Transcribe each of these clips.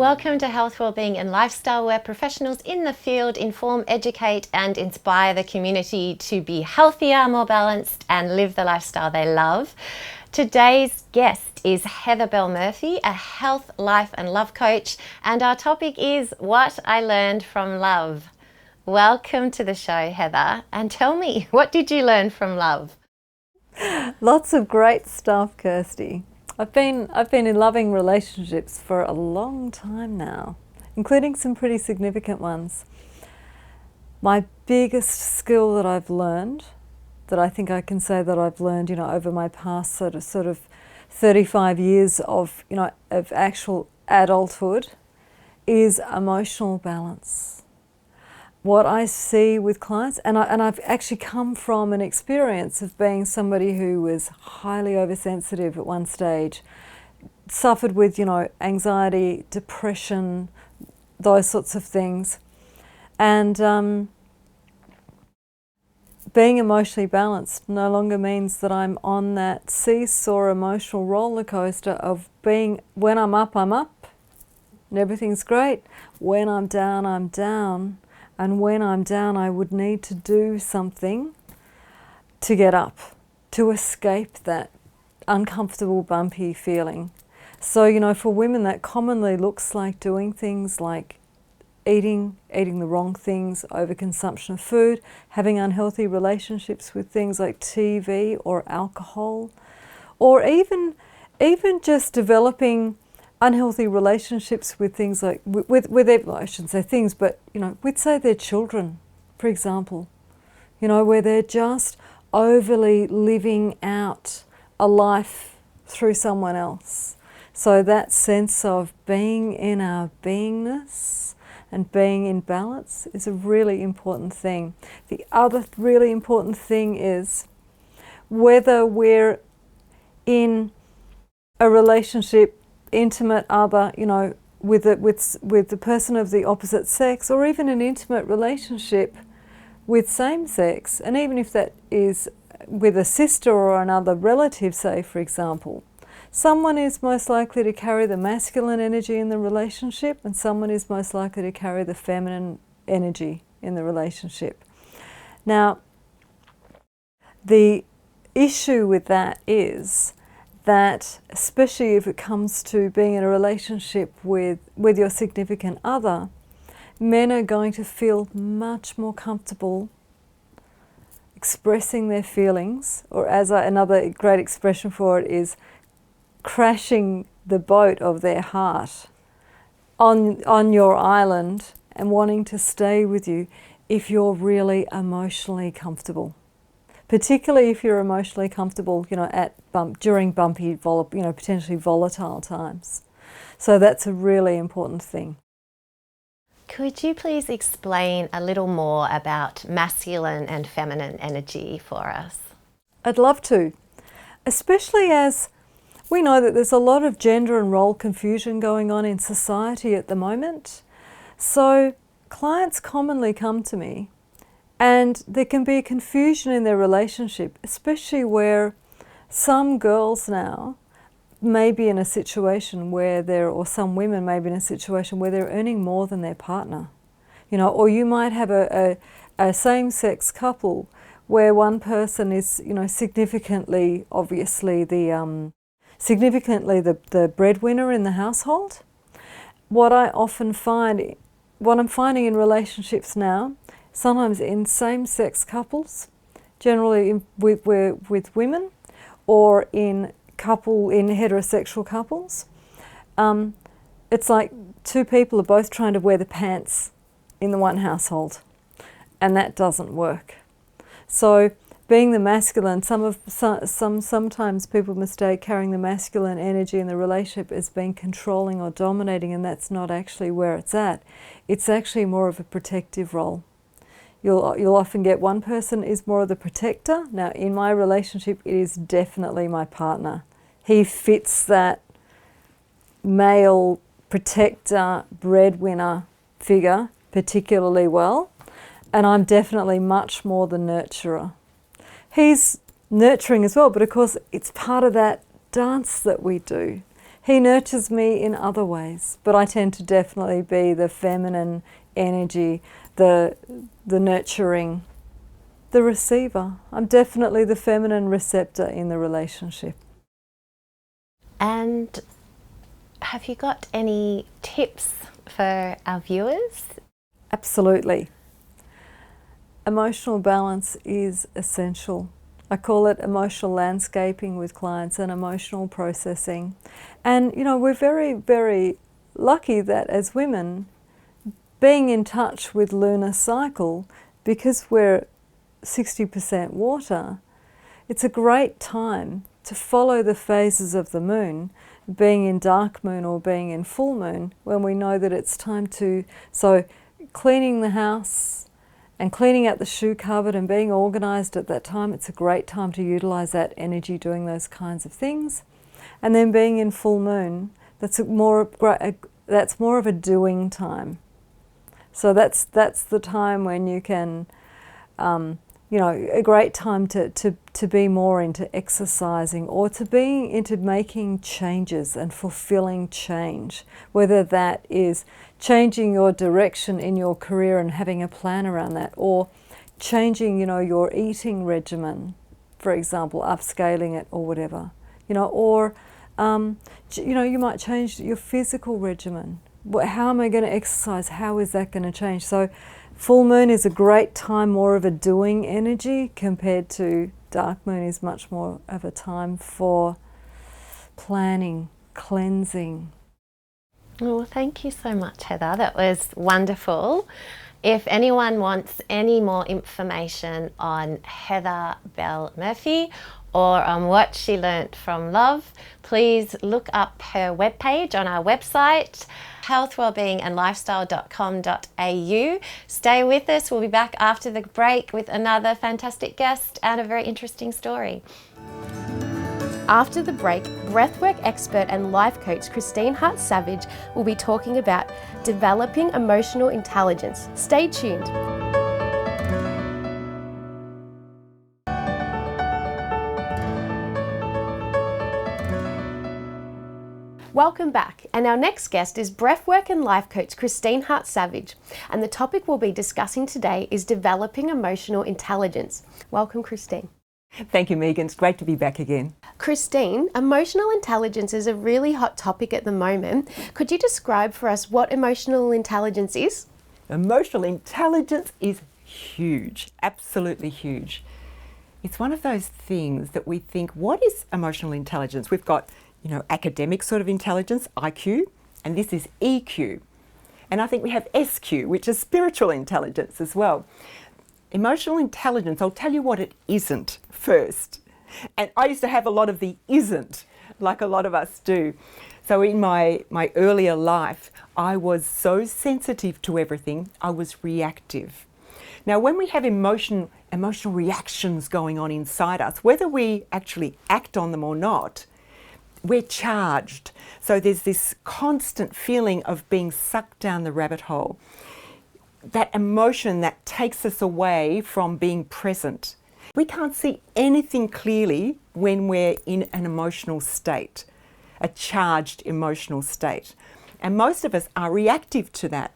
Welcome to Health, Wellbeing and Lifestyle, where professionals in the field inform, educate and inspire the community to be healthier, more balanced and live the lifestyle they love. Today's guest is Heather Belle Murphy, a health, life and love coach, and our topic is what I learned from love. Welcome to the show, Heather, and tell me, what did you learn from love? Lots of great stuff, Kirsty. I've been in loving relationships for a long time now, including some pretty significant ones. My biggest skill that I've learned, that I think I can say that I've learned, over my past sort of 35 years of actual adulthood, is emotional balance. What I see with clients, and I've actually come from an experience of being somebody who was highly oversensitive at one stage, suffered with, anxiety, depression, those sorts of things. And being emotionally balanced no longer means that I'm on that seesaw emotional roller coaster of being, when I'm up, and everything's great. When I'm down, I'm down. And when I'm down, I would need to do something to get up, to escape that uncomfortable, bumpy feeling. So, for women, that commonly looks like doing things like eating the wrong things, overconsumption of food, having unhealthy relationships with things like TV or alcohol, or even just developing unhealthy relationships with things like, with I shouldn't say things, but, with, say, their children, for example, where they're just overly living out a life through someone else. So that sense of being in our beingness and being in balance is a really important thing. The other really important thing is whether we're in a relationship, intimate other, with the person of the opposite sex, or even an intimate relationship with same sex, and even if that is with a sister or another relative, say, for example, someone is most likely to carry the masculine energy in the relationship, and someone is most likely to carry the feminine energy in the relationship. Now, the issue with that is that, especially if it comes to being in a relationship with your significant other, men are going to feel much more comfortable expressing their feelings, or another great expression for it is crashing the boat of their heart on your island and wanting to stay with you if you're really emotionally comfortable. Particularly if you're emotionally comfortable, during bumpy, potentially volatile times. So that's a really important thing. Could you please explain a little more about masculine and feminine energy for us? I'd love to, especially as we know that there's a lot of gender and role confusion going on in society at the moment. So clients commonly come to me, and there can be confusion in their relationship, especially where some girls now may be in a situation where or some women may be in a situation where they're earning more than their partner. Or you might have a same-sex couple where one person is, significantly, obviously, the breadwinner in the household. What I'm finding in relationships now, sometimes in same-sex couples, generally with women, or in heterosexual couples, it's like two people are both trying to wear the pants in the one household, and that doesn't work. So being the masculine, sometimes people mistake carrying the masculine energy in the relationship as being controlling or dominating, and that's not actually where it's at. It's actually more of a protective role. You'll often get one person is more of the protector. Now, in my relationship, it is definitely my partner. He fits that male protector, breadwinner figure particularly well, and I'm definitely much more the nurturer. He's nurturing as well, but of course it's part of that dance that we do. He nurtures me in other ways, but I tend to definitely be the feminine energy, the nurturing, the receiver. I'm definitely the feminine receptor in the relationship. And have you got any tips for our viewers? Absolutely. Emotional balance is essential. I call it emotional landscaping with clients and emotional processing. And you know, we're very, very lucky that as women, being in touch with lunar cycle, because we're 60% water, it's a great time to follow the phases of the moon, being in dark moon or being in full moon, when we know that it's time to, so cleaning the house and cleaning out the shoe cupboard and being organised at that time, it's a great time to utilise that energy doing those kinds of things. And then being in full moon, that's more of a doing time. So that's the time when you can, you know, a great time to be more into exercising or to be into making changes and fulfilling change, whether that is changing your direction in your career and having a plan around that, or changing, you know, your eating regimen, for example, upscaling it or whatever, you know, or you know, you might change your physical regimen. How am I going to exercise? How is that going to change? So full moon is a great time, more of a doing energy, compared to dark moon is much more of a time for planning, cleansing. Well, thank you so much, Heather. That was wonderful. If anyone wants any more information on Heather Belle Murphy or on what she learnt from love, please look up her webpage on our website, healthwellbeingandlifestyle.com.au. Stay with us. We'll be back after the break with another fantastic guest and a very interesting story. After the break, breathwork expert and life coach Christine Hart-Savage will be talking about developing emotional intelligence. Stay tuned. Welcome back, and our next guest is breathwork and life coach Christine Hart-Savage, and the topic we'll be discussing today is developing emotional intelligence. Welcome, Christine. Thank you, Megan. It's great to be back again. Christine, emotional intelligence is a really hot topic at the moment. Could you describe for us what emotional intelligence is? Emotional intelligence is huge, absolutely huge. It's one of those things that we think, what is emotional intelligence? We've got, you know, academic sort of intelligence, IQ, and this is EQ. And I think we have SQ, which is spiritual intelligence as well. Emotional intelligence, I'll tell you what it isn't first. And I used to have a lot of the isn't, like a lot of us do. So in my earlier life, I was so sensitive to everything, I was reactive. Now, when we have emotional reactions going on inside us, whether we actually act on them or not, we're charged. So there's this constant feeling of being sucked down the rabbit hole. That emotion that takes us away from being present. We can't see anything clearly when we're in an emotional state, a charged emotional state. And most of us are reactive to that.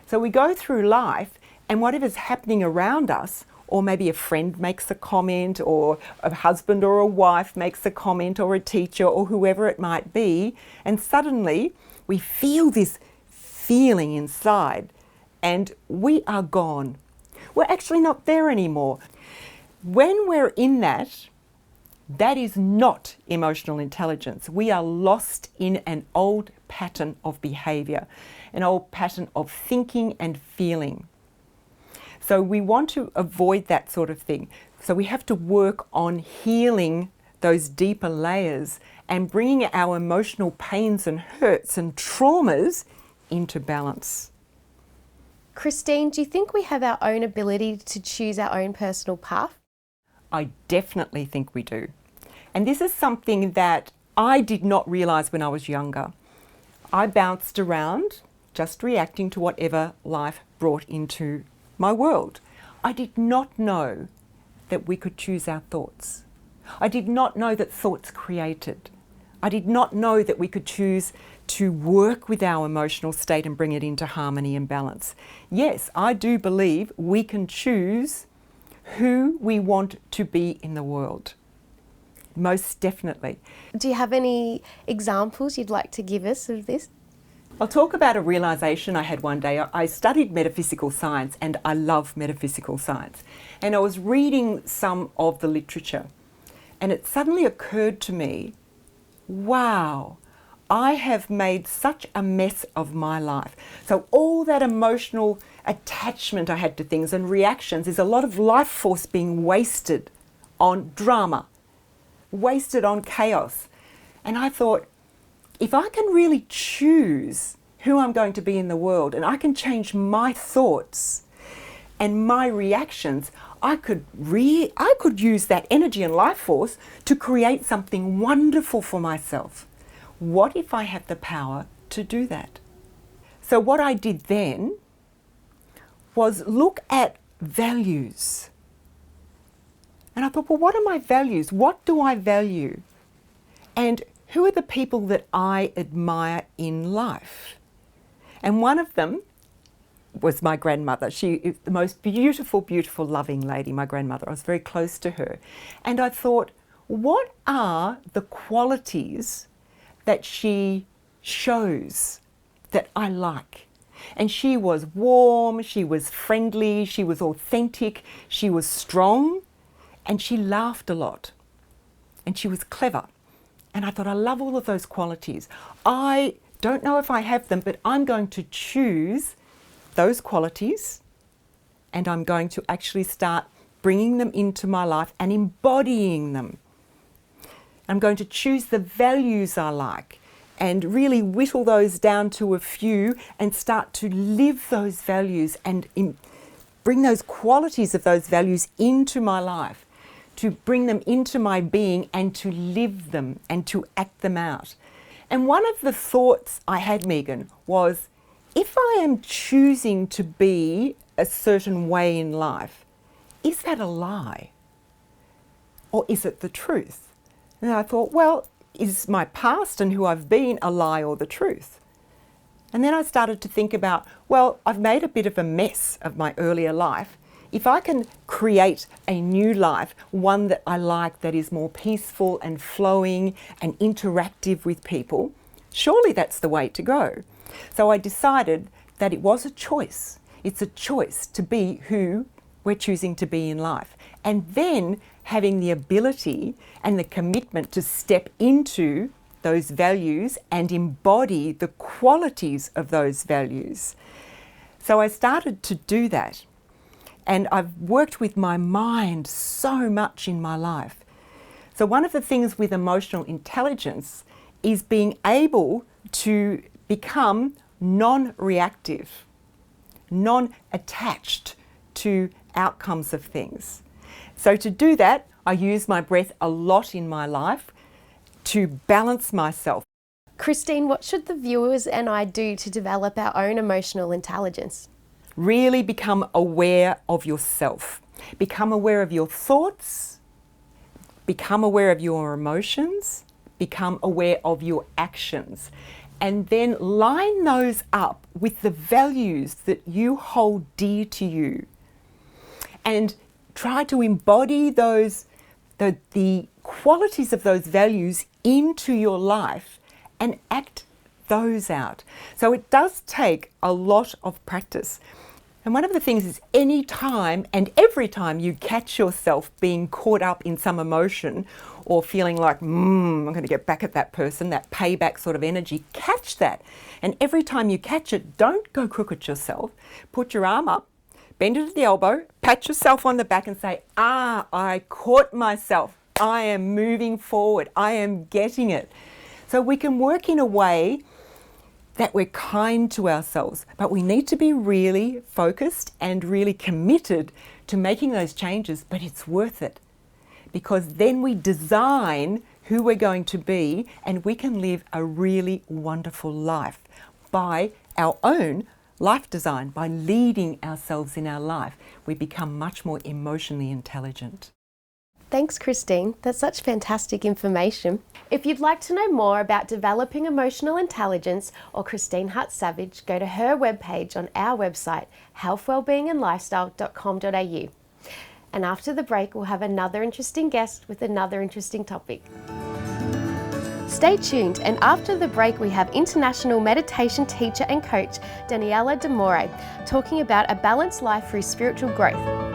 So we go through life and whatever's happening around us, or maybe a friend makes a comment, or a husband or a wife makes a comment, or a teacher, or whoever it might be, and suddenly we feel this feeling inside and we are gone. We're actually not there anymore. When we're in that, that is not emotional intelligence. We are lost in an old pattern of behaviour, an old pattern of thinking and feeling. So we want to avoid that sort of thing. So we have to work on healing those deeper layers and bringing our emotional pains and hurts and traumas into balance. Christine, do you think we have our own ability to choose our own personal path? I definitely think we do. And this is something that I did not realise when I was younger. I bounced around, just reacting to whatever life brought into my world. I did not know that we could choose our thoughts. I did not know that thoughts created. I did not know that we could choose to work with our emotional state and bring it into harmony and balance. Yes, I do believe we can choose who we want to be in the world. Most definitely. Do you have any examples you'd like to give us of this? I'll talk about a realisation I had one day. I studied metaphysical science and I love metaphysical science. And I was reading some of the literature and it suddenly occurred to me, wow, I have made such a mess of my life. So all that emotional attachment I had to things and reactions is a lot of life force being wasted on drama, wasted on chaos. And I thought, if I can really choose who I'm going to be in the world and I can change my thoughts and my reactions, I could use that energy and life force to create something wonderful for myself. What if I have the power to do that? So what I did then was look at values. And I thought, well, what are my values? What do I value? And who are the people that I admire in life? And one of them was my grandmother. She is the most beautiful, beautiful, loving lady, my grandmother. I was very close to her. And I thought, what are the qualities that she shows that I like? And she was warm, she was friendly, she was authentic, she was strong, and she laughed a lot. And she was clever. And I thought, I love all of those qualities. I don't know if I have them, but I'm going to choose those qualities and I'm going to actually start bringing them into my life and embodying them. I'm going to choose the values I like and really whittle those down to a few and start to live those values and bring those qualities of those values into my life, to bring them into my being and to live them and to act them out. And one of the thoughts I had, Megan, was if I am choosing to be a certain way in life, is that a lie? Or is it the truth? And I thought, well, is my past and who I've been a lie or the truth? And then I started to think about, well, I've made a bit of a mess of my earlier life. If I can create a new life, one that I like, that is more peaceful and flowing and interactive with people, surely that's the way to go. So I decided that it was a choice. It's a choice to be who we're choosing to be in life. And then having the ability and the commitment to step into those values and embody the qualities of those values. So I started to do that. And I've worked with my mind so much in my life. So one of the things with emotional intelligence is being able to become non-reactive, non-attached to outcomes of things. So to do that, I use my breath a lot in my life to balance myself. Christine, what should the viewers and I do to develop our own emotional intelligence? Really become aware of yourself. Become aware of your thoughts. Become aware of your emotions. Become aware of your actions. And then line those up with the values that you hold dear to you. And try to embody those, the qualities of those values into your life and act those out. So it does take a lot of practice. And one of the things is any time and every time you catch yourself being caught up in some emotion or feeling like, I'm going to get back at that person, that payback sort of energy, catch that. And every time you catch it, don't go crooked yourself. Put your arm up, bend it at the elbow, pat yourself on the back and say, I caught myself. I am moving forward. I am getting it. So we can work in a way that we're kind to ourselves, but we need to be really focused and really committed to making those changes, but it's worth it because then we design who we're going to be and we can live a really wonderful life by our own life design, by leading ourselves in our life. We become much more emotionally intelligent. Thanks, Christine. That's such fantastic information. If you'd like to know more about developing emotional intelligence or Christine Hart-Savage, go to her webpage on our website, healthwellbeingandlifestyle.com.au. And after the break, we'll have another interesting guest with another interesting topic. Stay tuned, and after the break we have international meditation teacher and coach Daniella D'Amore talking about a balanced life through spiritual growth.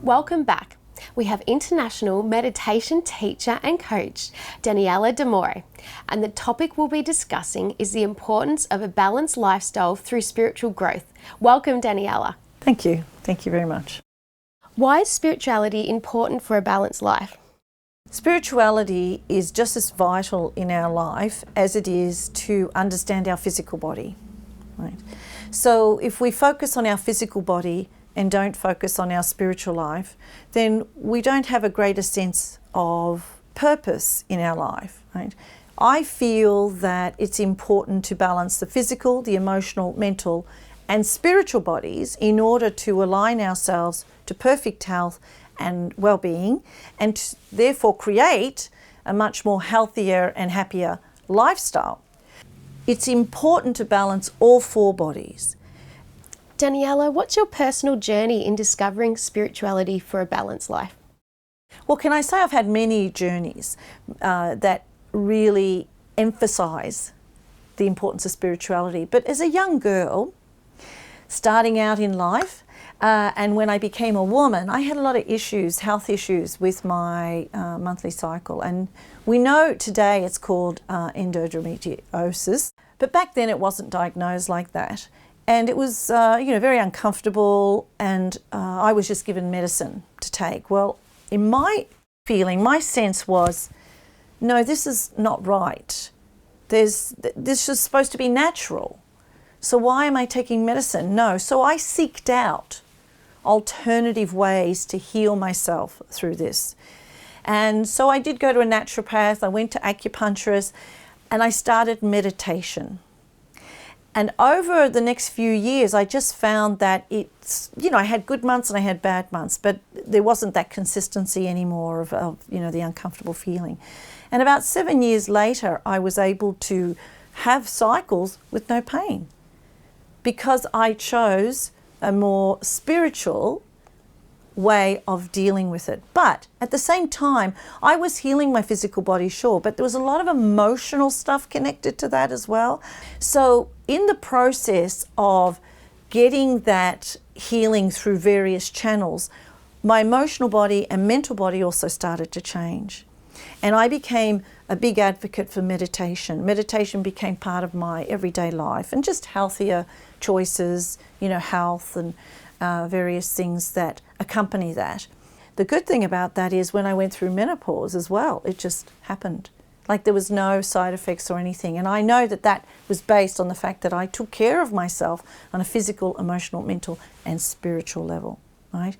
Welcome back. We have international meditation teacher and coach Daniella D'Amore, and the topic we'll be discussing is the importance of a balanced lifestyle through spiritual growth. Welcome, Daniella. Thank you. Thank you very much. Why is spirituality important for a balanced life? Spirituality is just as vital in our life as it is to understand our physical body. Right? So if we focus on our physical body and don't focus on our spiritual life, then we don't have a greater sense of purpose in our life. Right? I feel that it's important to balance the physical, the emotional, mental, and spiritual bodies in order to align ourselves to perfect health and well-being, and therefore create a much more healthier and happier lifestyle. It's important to balance all four bodies. Daniella, what's your personal journey in discovering spirituality for a balanced life? Well, can I say I've had many journeys that really emphasize the importance of spirituality. But as a young girl, starting out in life, and when I became a woman, I had a lot of issues, health issues with my monthly cycle. And we know today it's called endometriosis, but back then it wasn't diagnosed like that. And it was, very uncomfortable, and I was just given medicine to take. Well, in my feeling, my sense was, no, this is not right. This is supposed to be natural. So why am I taking medicine? No. So I seeked out alternative ways to heal myself through this. And so I did go to a naturopath, I went to acupuncturist, and I started meditation. And over the next few years, I just found that it's, I had good months and I had bad months, but there wasn't that consistency anymore of the uncomfortable feeling. And about 7 years later, I was able to have cycles with no pain, because I chose a more spiritual way of dealing with it. But at the same time, I was healing my physical body, sure, but there was a lot of emotional stuff connected to that as well. So in the process of getting that healing through various channels, my emotional body and mental body also started to change. And I became a big advocate for meditation. Meditation became part of my everyday life, and just healthier choices, health and various things that accompany that. The good thing about that is when I went through menopause as well, it just happened. Like there was no side effects or anything. And I know that that was based on the fact that I took care of myself on a physical, emotional, mental and spiritual level, right?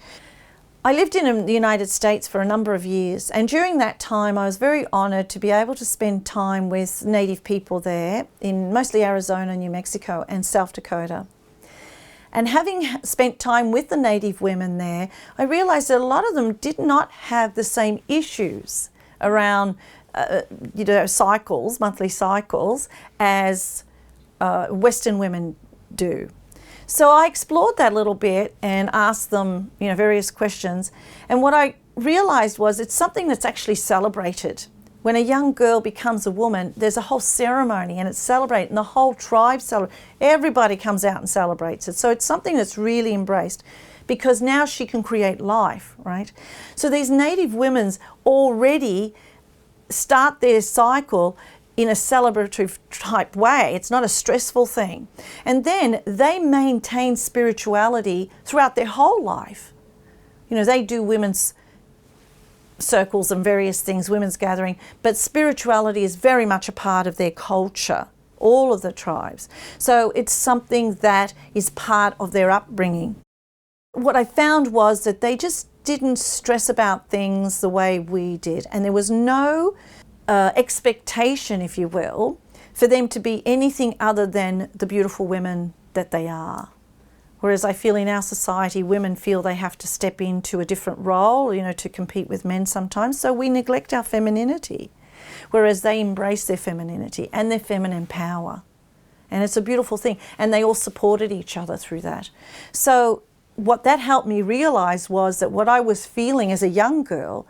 I lived in the United States for a number of years, and during that time I was very honoured to be able to spend time with Native people there in mostly Arizona, New Mexico and South Dakota. And having spent time with the Native women there, I realised that a lot of them did not have the same issues around cycles, monthly cycles, as Western women do. So I explored that a little bit and asked them, various questions. And what I realized was it's something that's actually celebrated. When a young girl becomes a woman, there's a whole ceremony and it's celebrated, and the whole tribe celebrates. Everybody comes out and celebrates it. So it's something that's really embraced, because now she can create life, right? So these Native women already start their cycle in a celebratory type way. It's not a stressful thing. And then they maintain spirituality throughout their whole life. They do women's circles and various things, women's gathering, but spirituality is very much a part of their culture, all of the tribes. So it's something that is part of their upbringing. What I found was that they just didn't stress about things the way we did, and there was no expectation, if you will, for them to be anything other than the beautiful women that they are. Whereas I feel in our society, women feel they have to step into a different role, you know, to compete with men sometimes. So we neglect our femininity, whereas they embrace their femininity and their feminine power. And it's a beautiful thing. And they all supported each other through that. So what that helped me realize was that what I was feeling as a young girl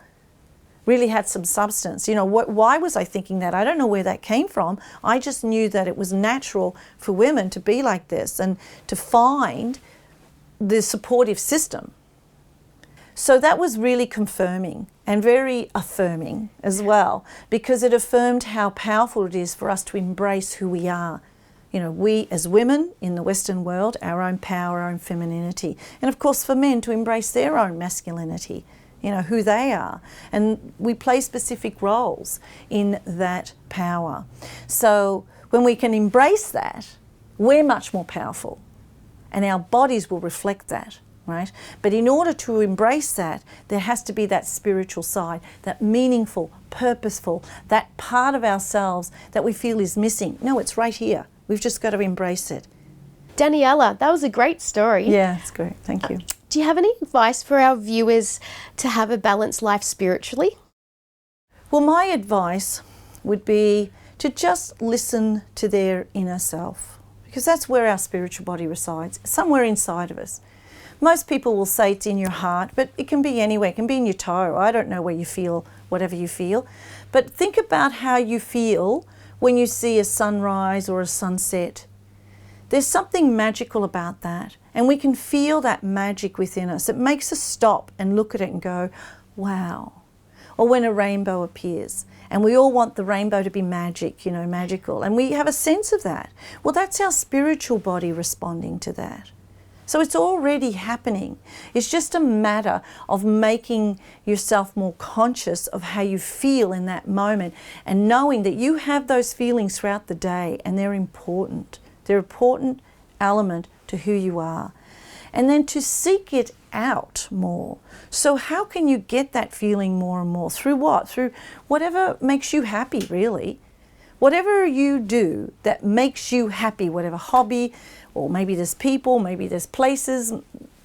really had some substance. You know, why was I thinking that? I don't know where that came from. I just knew that it was natural for women to be like this and to find the supportive system. So that was really confirming and very affirming as well, because it affirmed how powerful it is for us to embrace who we are. You know, we as women in the Western world, our own power, our own femininity. And of course for men to embrace their own masculinity, you know, who they are. And we play specific roles in that power. So when we can embrace that, we're much more powerful and our bodies will reflect that, right? But in order to embrace that, there has to be that spiritual side, that meaningful, purposeful, that part of ourselves that we feel is missing. No, it's right here. We've just got to embrace it. Daniella, that was a great story. Yeah, it's great. Thank you. Do you have any advice for our viewers to have a balanced life spiritually? Well, my advice would be to just listen to their inner self, because that's where our spiritual body resides, somewhere inside of us. Most people will say it's in your heart, but it can be anywhere. It can be in your toe. I don't know where you feel, whatever you feel. But think about how you feel when you see a sunrise or a sunset. There's something magical about that, and we can feel that magic within us. It makes us stop and look at it and go, wow. Or when a rainbow appears, and we all want the rainbow to be magic, you know, magical, and we have a sense of that. Well, that's our spiritual body responding to that. So it's already happening. It's just a matter of making yourself more conscious of how you feel in that moment and knowing that you have those feelings throughout the day and they're important. They're an important element to who you are. And then to seek it out more. So how can you get that feeling more and more? Through what? Through whatever makes you happy, really. Whatever you do that makes you happy, whatever hobby, or maybe there's people, maybe there's places,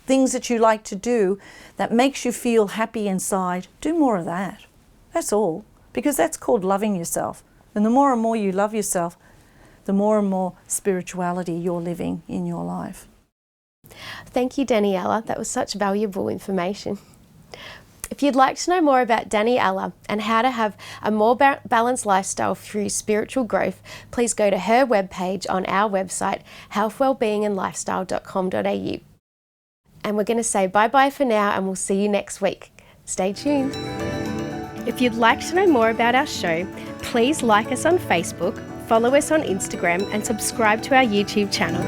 things that you like to do that makes you feel happy inside, do more of that. That's all. Because that's called loving yourself. And the more and more you love yourself, the more and more spirituality you're living in your life. Thank you, Daniella. That was such valuable information. If you'd like to know more about Daniella and how to have a more balanced lifestyle through spiritual growth, please go to her webpage on our website, healthwellbeingandlifestyle.com.au. And we're going to say bye-bye for now, and we'll see you next week. Stay tuned. If you'd like to know more about our show, please like us on Facebook, follow us on Instagram, and subscribe to our YouTube channel.